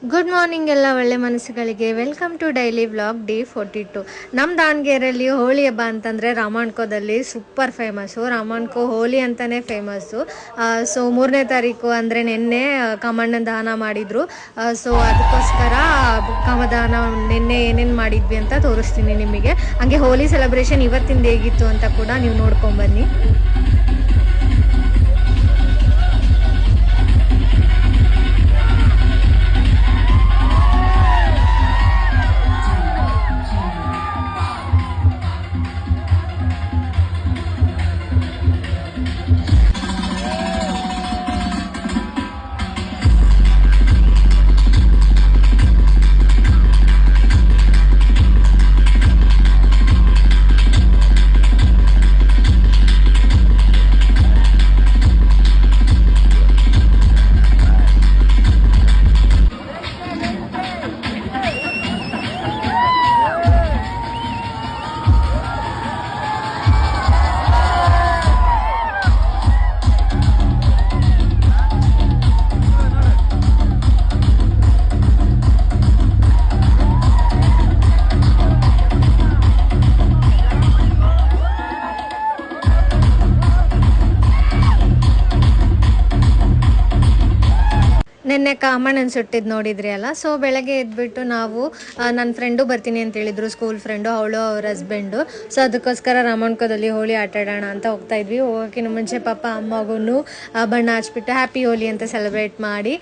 Good morning ಎಲ್ಲ ಒಳ್ಳೆ ಮನಸ್ಸುಗಳಿಗೆ. Welcome to daily vlog day 42. ನಮ್ಮ ದಾವಣಗೆರೆಯಲ್ಲಿ ಹೋಳಿ ಹಬ್ಬ ಅಂತಂದರೆ ರಾಮಣ್ಕೋದಲ್ಲಿ ಸೂಪರ್ ಫೇಮಸ್ಸು. ರಾಮಣ್ಕೋ ಹೋಳಿ ಅಂತಲೇ ಫೇಮಸ್ಸು. ಸೊ 3ನೇ ತಾರೀಕು ಅಂದರೆ ನಿನ್ನೆ ಕಾಮಣ್ಣನ ದಹನ ಮಾಡಿದರು. ಸೊ ಅದಕ್ಕೋಸ್ಕರ ಕಾಮದಹನ ನಿನ್ನೆ ಏನೇನು ಮಾಡಿದ್ವಿ ಅಂತ ತೋರಿಸ್ತೀನಿ ನಿಮಗೆ. ಹಾಗೆ ಹೋಳಿ ಸೆಲೆಬ್ರೇಷನ್ ಇವತ್ತಿಂದ ಹೇಗಿತ್ತು ಅಂತ ಕೂಡ ನೀವು ನೋಡ್ಕೊಂಬನ್ನಿ. ನಿನ್ನೆ ಕಾಮಣ್ಣನ ಸುಟ್ಟಿದ್ದು ನೋಡಿದ್ರಿ ಅಲ್ಲ. ಸೊ ಬೆಳಗ್ಗೆ ಎದ್ಬಿಟ್ಟು ನಾವು ನನ್ನ ಫ್ರೆಂಡು ಬರ್ತೀನಿ ಅಂತ ಹೇಳಿದ್ರು, ಸ್ಕೂಲ್ ಫ್ರೆಂಡು, ಅವಳು ಅವ್ರ ಹಸ್ಬೆಂಡು. ಸೊ ಅದಕ್ಕೋಸ್ಕರ ರಾಮಣ್ಕೋದಲ್ಲಿ ಹೋಳಿ ಆಟಾಡೋಣ ಅಂತ ಹೋಗ್ತಾ ಇದ್ವಿ. ಹೋಗೋಕ್ಕಿಂತ ಮುಂಚೆ ಪಾಪ ಅಮ್ಮಗೂ ಬಣ್ಣ ಹಚ್ಬಿಟ್ಟು ಹ್ಯಾಪಿ ಹೋಲಿ ಅಂತ ಸೆಲೆಬ್ರೇಟ್ ಮಾಡಿ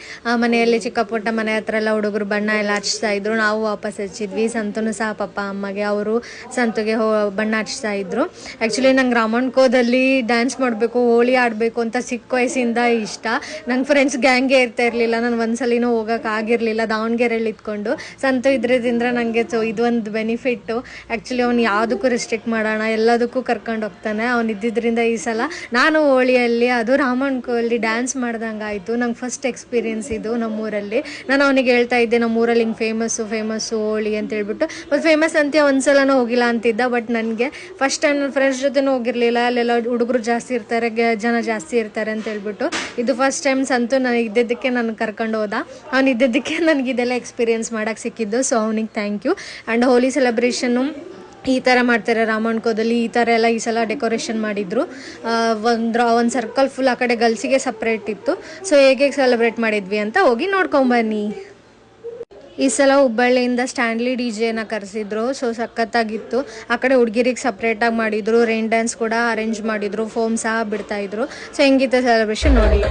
ಮನೆಯಲ್ಲಿ ಚಿಕ್ಕ ಪುಟ್ಟ ಮನೆ ಹತ್ರ ಎಲ್ಲ ಹುಡುಗರು ಬಣ್ಣ ಎಲ್ಲ ಹಚ್ತಾ ಇದ್ರು. ನಾವು ವಾಪಸ್ ಹಚ್ಚಿದ್ವಿ. ಸಂತನು ಸಹ ಪಾಪ ಅಮ್ಮಗೆ, ಅವರು ಸಂತುಗೆ ಬಣ್ಣ ಹಚ್ತಾ ಇದ್ರು. ಆ್ಯಕ್ಚುಲಿ ನಂಗೆ ರಾಮಣ್ಕೋದಲ್ಲಿ ಡ್ಯಾನ್ಸ್ ಮಾಡಬೇಕು, ಹೋಳಿ ಆಡಬೇಕು ಅಂತ ಚಿಕ್ಕ ವಯಸ್ಸಿಂದ ಇಷ್ಟ. ನಂಗೆ ಫ್ರೆಂಡ್ಸ್ ಗ್ಯಾಂಗೇ ಇರ್ತಾ ಇರಲಿಲ್ಲ. ನಾನು ಒಂದ್ಸಲಿನೂ ಹೋಗೋಕ್ಕಾಗಿರಲಿಲ್ಲ ದಾವಣಗೆರೆಯಲ್ಲಿ ಇದ್ಕೊಂಡು. ಸಂತು ಇದ್ರದಿಂದ ನನಗೆ ಇದೊಂದು ಬೆನಿಫಿಟ್ಟು. ಆ್ಯಕ್ಚುಲಿ ಅವ್ನು ಯಾವುದಕ್ಕೂ ರೆಸ್ಟ್ರಿಕ್ಟ್ ಮಾಡೋಣ, ಎಲ್ಲದಕ್ಕೂ ಕರ್ಕೊಂಡು ಹೋಗ್ತಾನೆ. ಅವ್ನು ಇದ್ದಿದ್ದರಿಂದ ಈ ಸಲ ನಾನು ಹೋಳಿಯಲ್ಲಿ, ಅದು ರಾಮಣ್ಕೋಲ್ಲಿ ಡ್ಯಾನ್ಸ್ ಮಾಡ್ದಂಗೆ ಆಯಿತು. ನಂಗೆ ಫಸ್ಟ್ ಎಕ್ಸ್ಪೀರಿಯೆನ್ಸ್ ಇದು ನಮ್ಮೂರಲ್ಲಿ. ನಾನು ಅವನಿಗೆ ಹೇಳ್ತಾ ಇದ್ದೆ, ನಮ್ಮೂರಲ್ಲಿ ಹಿಂಗೆ ಫೇಮಸ್ಸು ಹೋಳಿ ಅಂತ ಹೇಳ್ಬಿಟ್ಟು. ಮತ್ತು ಫೇಮಸ್ ಅಂತ ಒಂದ್ಸಲನೂ ಹೋಗಿಲ್ಲ ಅಂತಿದ್ದ. ಬಟ್ ನನಗೆ ಫಸ್ಟ್ ಟೈಮ್ ನನ್ನ ಫ್ರೆಂಡ್ಸ್ ಜೊತೆನೂ ಹೋಗಿರಲಿಲ್ಲ. ಅಲ್ಲೆಲ್ಲ ಹುಡುಗರು ಜಾಸ್ತಿ ಇರ್ತಾರೆ, ಜನ ಜಾಸ್ತಿ ಇರ್ತಾರೆ ಅಂತ ಹೇಳ್ಬಿಟ್ಟು. ಇದು ಫಸ್ಟ್ ಟೈಮ್ ಸಂತು ನನಗೆ ಇದ್ದಿದ್ದಕ್ಕೆ ನಾನು ಕರ್ಕೊಂಡು ಹೋದ. ಅವ್ನು ಇದ್ದಿದ್ದಕ್ಕೆ ನನಗೆ ಇದೆಲ್ಲ ಎಕ್ಸ್ಪೀರಿಯೆನ್ಸ್ ಮಾಡೋಕ್ಕೆ ಸಿಕ್ಕಿದ್ದು. ಸೊ ಅವನಿಗೆ ಥ್ಯಾಂಕ್ ಯು. ಆ್ಯಂಡ್ ಹೋಲಿ ಸೆಲೆಬ್ರೇಷನ್ನು ಈ ಥರ ಮಾಡ್ತಾರೆ ರಾಮಣ್ಕೋದಲ್ಲಿ. ಈ ಥರ ಎಲ್ಲ ಈ ಸಲ ಡೆಕೋರೇಷನ್ ಮಾಡಿದರು. ಒಂದು ಸರ್ಕಲ್ ಫುಲ್ ಆ ಕಡೆ ಗರ್ಲ್ಸಿಗೆ ಸಪ್ರೇಟ್ ಇತ್ತು. ಸೊ ಹೇಗೆ ಸೆಲೆಬ್ರೇಟ್ ಮಾಡಿದ್ವಿ ಅಂತ ಹೋಗಿ ನೋಡ್ಕೊಂಬನ್ನಿ. ಈ ಸಲ ಹುಬ್ಬಳ್ಳಿಯಿಂದ ಸ್ಟ್ಯಾನ್ಲಿ DJ ಕರೆಸಿದ್ರು. ಸೊ ಸಖತ್ತಾಗಿತ್ತು. ಆ ಕಡೆ ಹುಡುಗಿರಿಗೆ ಸಪ್ರೇಟಾಗಿ ಮಾಡಿದರು. ರೈನ್ ಡ್ಯಾನ್ಸ್ ಕೂಡ ಅರೇಂಜ್ ಮಾಡಿದರು. ಫೋಮ್ ಸಹ ಬಿಡ್ತಾಯಿದ್ರು. ಸೊ ಹೆಂಗಿತ್ತು ಸೆಲೆಬ್ರೇಷನ್ ನೋಡಿ.